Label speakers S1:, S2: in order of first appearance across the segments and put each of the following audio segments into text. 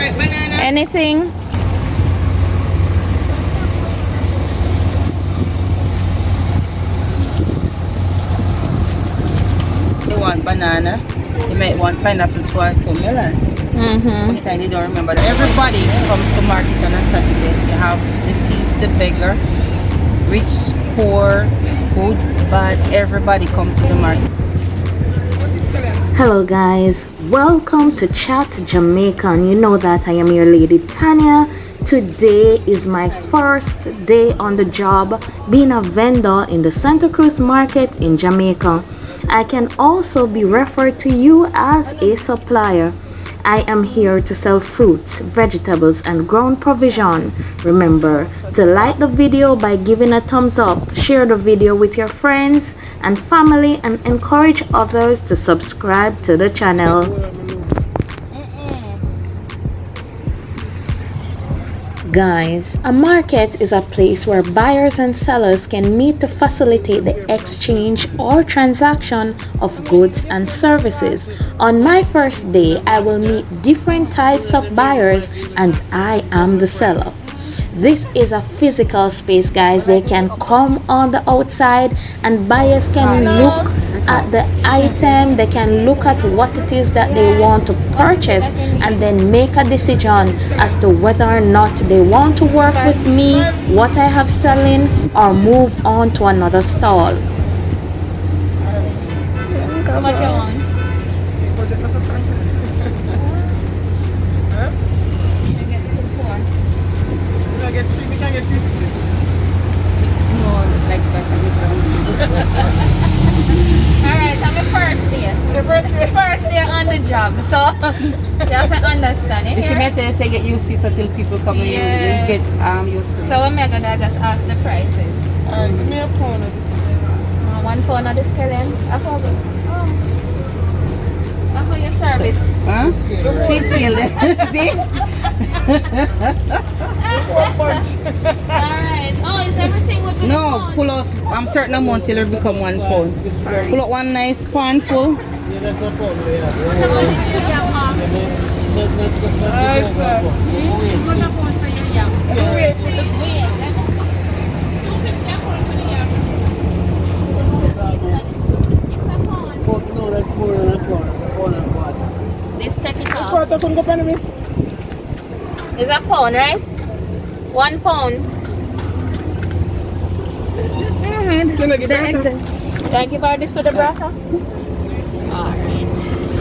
S1: Anything?
S2: They want banana. They might want pineapple too or some melon. Sometimes they don't remember that. Everybody comes to market on a Saturday. You have the thief, the beggar, rich, poor, good, bad. Everybody comes to the market.
S1: Hello guys, welcome to Chat Jamaican. You know that I am your lady Tania. Today is my first day on the job being a vendor in the Santa Cruz market in Jamaica. I can also be referred to you as a supplier. I am here to sell fruits, vegetables, and ground provision. Remember to like the video by giving a thumbs up, share the video with your friends and family, and encourage others to subscribe to the channel. Guys, a market is a place where buyers and sellers can meet to facilitate the exchange or transaction of goods and services. On my first day, I will meet different types of buyers and I am the seller. This is a physical space, guys. They can come on the outside and buyers can look at the item, they can look at what it is that they want to purchase and then make a decision as to whether or not they want to work with me, what I have selling, or move on to another stall.
S3: How much you want? Alright, I'm the first day. The first day on the job, so you have to understand it.
S2: This is better say get used to it till people come and you get used to it.
S3: So what am I gonna just ask the prices?
S2: Alright, give me a pound.
S3: 1 pound of the scallion. I forgot. I for your service.
S2: Huh? See, see?
S3: Alright. Oh, is everything with
S2: No, pull out certain amount till it become 1 pound. Pull out one nice pan full.
S3: How much did you get, Mom? This take it off. Is a pound, right? 1 pound. The exit. Can I give her this to the brother? Alright.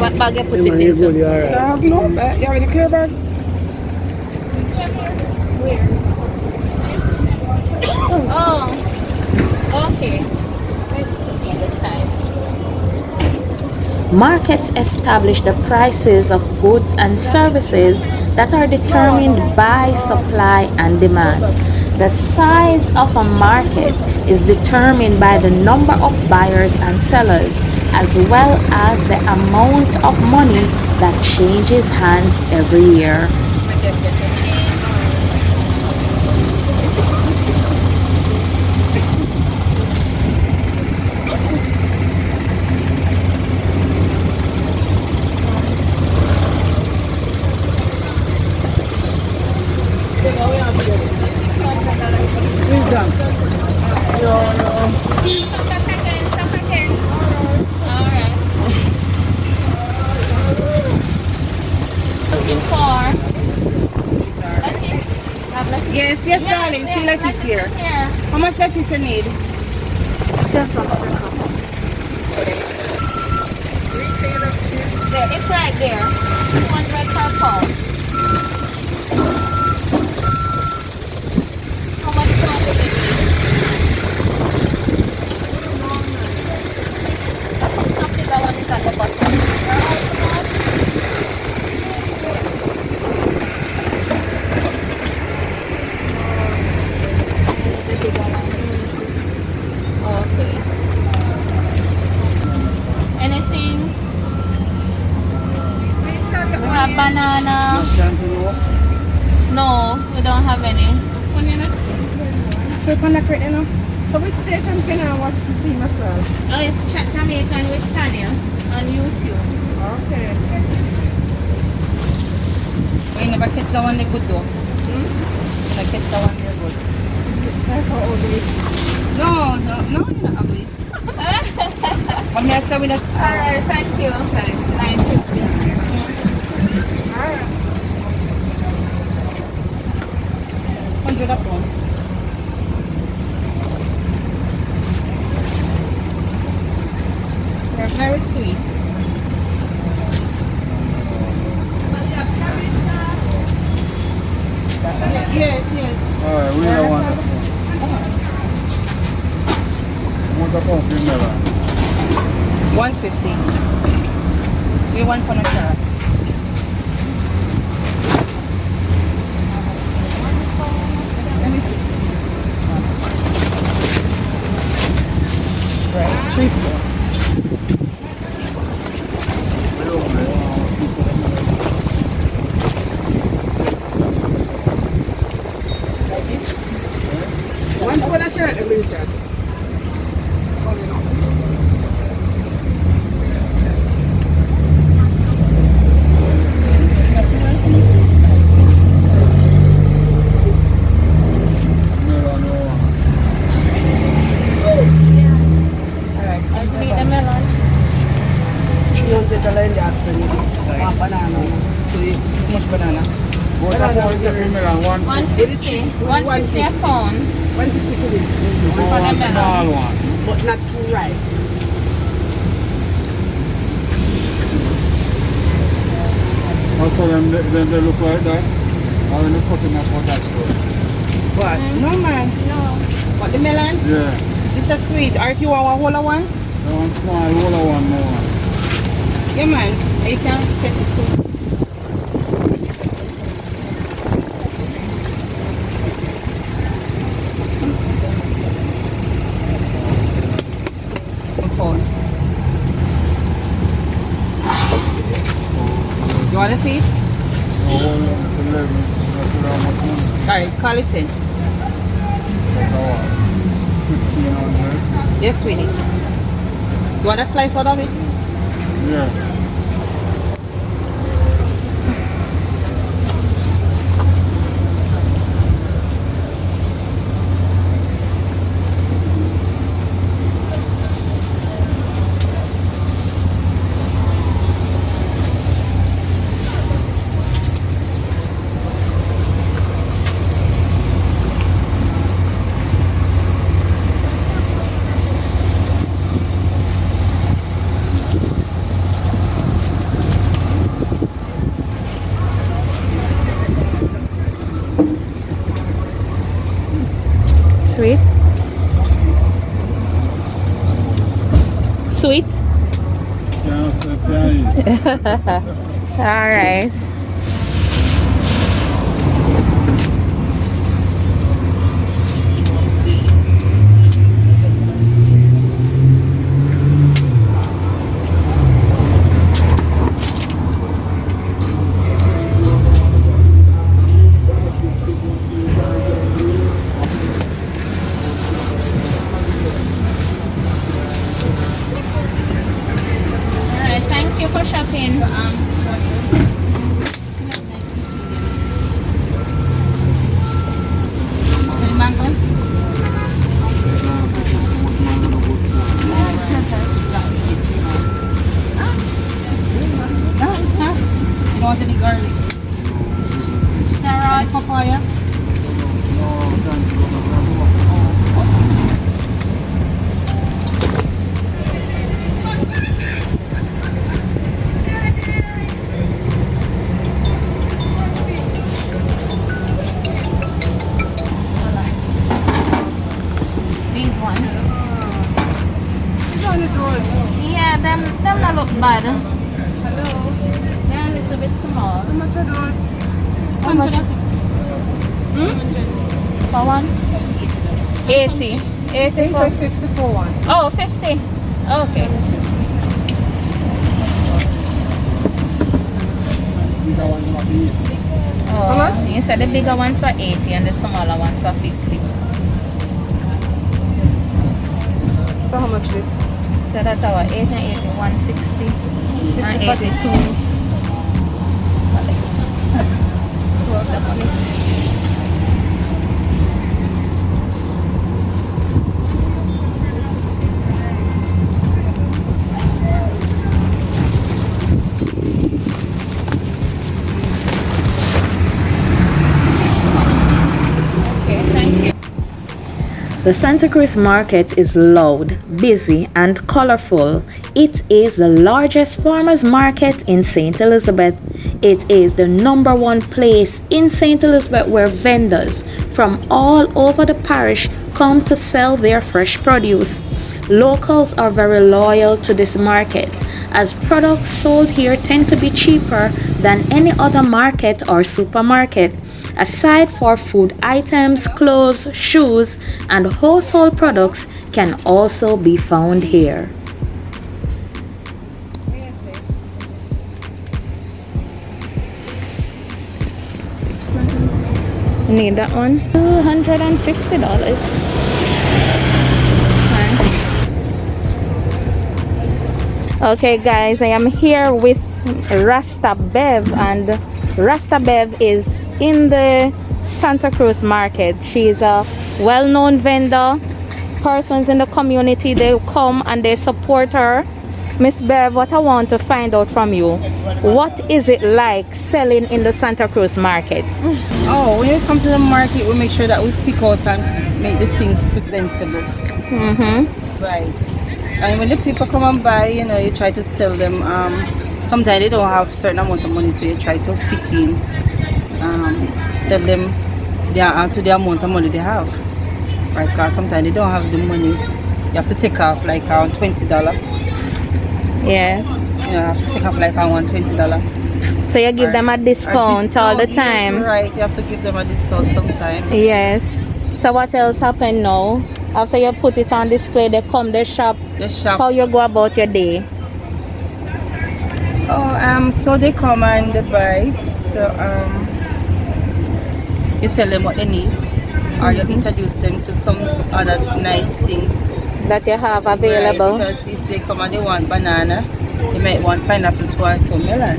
S3: What bag you put it into?
S2: I have no bag. You have any clear bag?
S3: Where? Oh. Okay.
S1: Markets establish the prices of goods and services that are determined by supply and demand. The size of a market is determined by the number of buyers and sellers, as well as the amount of money that changes hands every year.
S2: Yes, darling. See lettuce here. How much lettuce you need?
S3: It's right there. 200 per pound. How much pound do you need? Something that one is at the bottom. Okay. Anything? We have banana. No, we don't have any. 1 minute.
S2: So, so which station can I watch to see myself?
S3: Oh, it's Chat Jamaican with Tania on YouTube.
S2: Okay. We never catch that one they good though. I catch that one they're good.
S3: That's so ugly.
S2: No, you're not ugly. I'm here to with us.
S3: Alright, thank you. Okay. 950. Alright.
S2: 100 a pound. They're very sweet. Yes.
S4: Alright, we don't want that. Want the pumpkin melon.
S2: 150. We want for a carrot. Let me see. Right, 3
S5: One for the carrot, the green carrot.
S2: Alright,
S3: Need a melon.
S5: Yung titala yung jasper niya. Mga banana.
S2: so how much banana?
S4: What about the melon?
S3: 150. 150 a pound.
S5: 150 for this.
S4: One small one.
S5: But not too ripe.
S4: Also, then they look like that. Or when you put them up on that good.
S2: What? No man.
S3: No.
S2: What, the melon?
S4: Yeah.
S2: This is sweet. Or if you want a whole one?
S4: That one small, roll one more.
S2: Yeah man. You can take it too. You want to see it? Alright, call it in. Yes, sweetie. You want a slice out of it?
S4: Yeah.
S3: Sweet. Sweet. All right. Alright, thank you for shopping. Any mangoes?
S2: You want any garlic?
S3: Carrot.
S2: Papaya?
S3: These ones.
S5: Really good.
S3: Yeah, them not look bad. Hello. They're a little bit small.
S5: How much are those?
S3: How much? For one? 80. 80
S5: It's
S3: for...
S5: like 50 for one.
S3: Oh, 50. Okay. Oh,
S5: How much?
S3: you said the bigger ones for 80 and the smaller ones for 50.
S5: So how much this?
S3: So that's our 8 and 80, 160 and 82.
S1: The Santa Cruz market is loud, busy, and colorful. It is the largest farmers market in St. Elizabeth. It is the #1 place in St. Elizabeth where vendors from all over the parish come to sell their fresh produce. Locals are very loyal to this market as products sold here tend to be cheaper than any other market or supermarket. Aside for food items, clothes, shoes, and household products can also be found here.
S3: Need that one? $250. Okay guys, I am here with Rasta Bev, and Rasta Bev is in the Santa Cruz market. She is a well-known vendor. Persons in the community, they come and they support her. Miss Bev, what I want to find out from you, what is it like selling in the Santa Cruz market?
S2: Oh, when you come to the market, we make sure that we pick out and make the things presentable. Right. And when the people come and buy, you know, you try to sell them. Sometimes they don't have certain amount of money, so you try to fit in, sell them to the amount of money they have. Right, because sometimes they don't have the money. You have to take off like around $20.
S3: Yeah.
S2: You have to take off like around $20.
S3: So you give them a discount all the time?
S2: Yes, right, you have to give them a discount sometimes.
S3: Yes. So what else happened now? After you put it on display, they come, they shop.
S2: The shop.
S3: How you go about your day?
S2: Oh, so they come and they buy. So you tell them what they need, or you introduce them to some other nice things
S3: That you have available?
S2: Right, because if they come and they want banana, they might want pineapple too or some melon.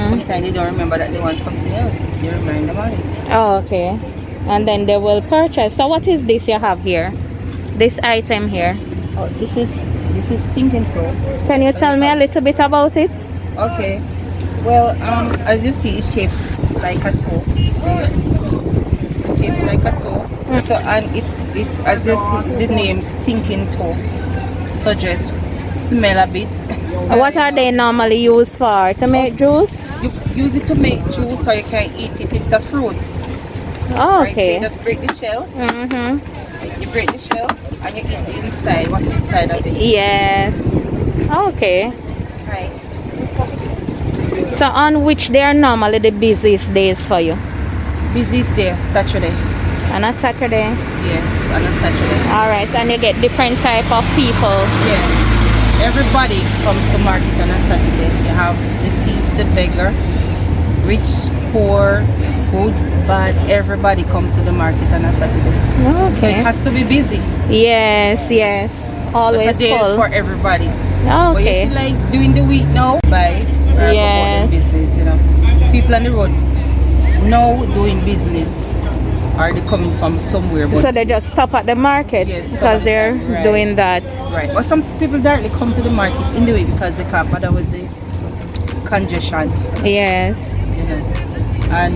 S2: Sometimes they don't remember that they want something else. You remind them of it.
S3: Oh, okay. And then they will purchase. So what is this you have here? This item here?
S2: Oh, this is stinking toe.
S3: Can you tell me a little bit about it?
S2: Okay. Well, as you see, it shapes like a toe. It shapes like a toe. So, and it as you see, the name stinking toe suggests smell a bit.
S3: What are they normally used for? To make juice?
S2: You use it to make juice, or you can eat it. It's a fruit.
S3: Oh,
S2: Right? So
S3: okay.
S2: you just break the shell. You break the shell and you eat the inside. What's inside of it?
S3: Yes. Okay.
S2: Right.
S3: So on which day are normally the busiest days for you?
S2: Busiest day, Saturday.
S3: On a Saturday?
S2: Yes, on a Saturday.
S3: Alright, and you get different type of people.
S2: Yes. Everybody comes to market on a Saturday. You have the thief, the beggar, rich, poor, good, bad. Everybody comes to the market on a Saturday. So it
S3: Okay.
S2: has to be busy.
S3: Yes, yes. Always
S2: It's a day
S3: full.
S2: for everybody. But if
S3: Okay.
S2: you like doing the week now, buy or
S3: Yes.
S2: go about their business, you know. People on the road now doing business. Are they coming from somewhere? But
S3: So they just stop at the market
S2: Yes, stop
S3: because
S2: at
S3: they're
S2: the- right.
S3: doing that.
S2: right. But some people directly come to the market in the way because they can't bother with the congestion,
S3: Yes.
S2: you know. And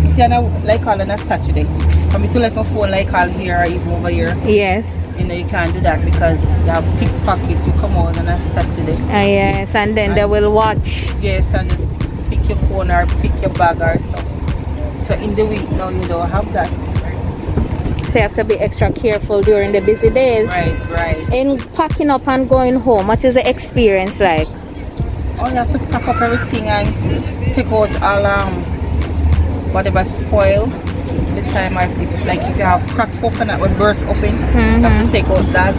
S2: you see, like all on a Saturday, for me to like my phone like all here or even over here,
S3: Yes.
S2: you know, you can't do that because you have pickpockets who come out on a Saturday.
S3: Yes, and then they will watch.
S2: Yes, and just pick your phone or pick your bag or something. So in the week now you don't have that.
S3: So you have to be extra careful during the busy days.
S2: Right, right.
S3: In packing up and going home, what is the experience like?
S2: Oh, you have to pack up everything and take out all whatever spoil. The time like if you have cracked coconut would burst open, you have to take out that.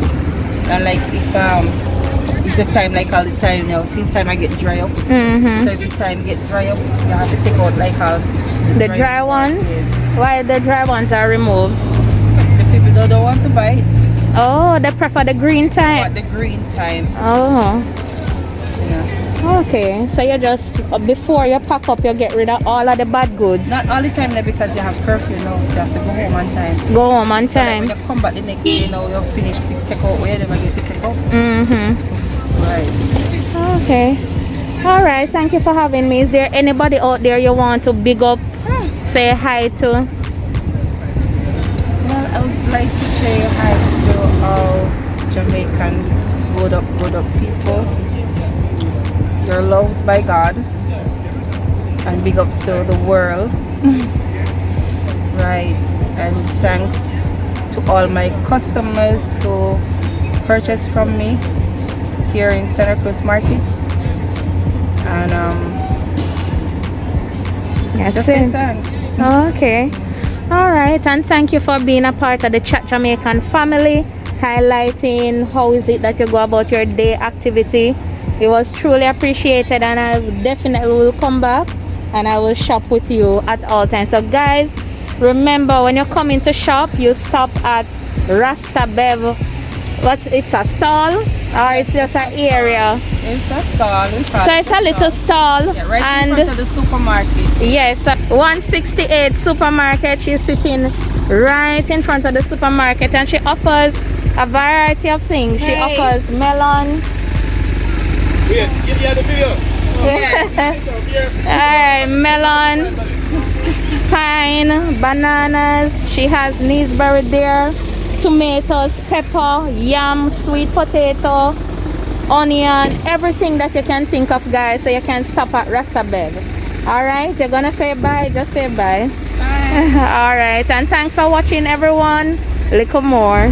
S2: And like if the time like all the time now, see time I get dry up. So every time get dry up, you have to take out like all
S3: The dry ones?
S2: Yes.
S3: Why the dry ones are removed?
S2: The people don't want to buy it.
S3: Oh, they prefer the green
S2: But
S3: type.
S2: the green time,
S3: Oh,
S2: yeah.
S3: okay. So you just, before you pack up, you get rid of all of the bad goods.
S2: Not all the time now because you have curfew now, so you have to go home on time.
S3: Go home on
S2: So that
S3: time.
S2: when you come back the next day, now you're finished, take out where them and get to take out. Right.
S3: Okay. All right. Thank you for having me. Is there anybody out there you want to big up, say hi to?
S2: Well, I was like to say hi to all Jamaican good up people. You're loved by God, and big up to the world. Right, and thanks to all my customers who purchase from me here in Santa Cruz markets. And just say thanks.
S3: Okay. All right, and thank you for being a part of the Chat Jamaican family, highlighting how is it that you go about your day activity. It was truly appreciated, and I definitely will come back and I will shop with you at all times. So guys, remember, when you come into shop, you stop at Rasta Bev. It's a stall or it's just an area?
S2: It's a stall.
S3: So it's a little stall.
S2: Yeah, right
S3: and
S2: in front of the supermarket.
S3: Yes, 168 supermarket. She's sitting right in front of the supermarket, and she offers a variety of things. She offers melon. Alright, melon, pine, bananas. She has gooseberry there, tomatoes, pepper, yam, sweet potato, onion, everything that you can think of, guys. So you can stop at Rasta Bev. Alright, you're gonna say bye, just say bye.
S2: Bye.
S3: Alright, and thanks for watching, everyone. Little more.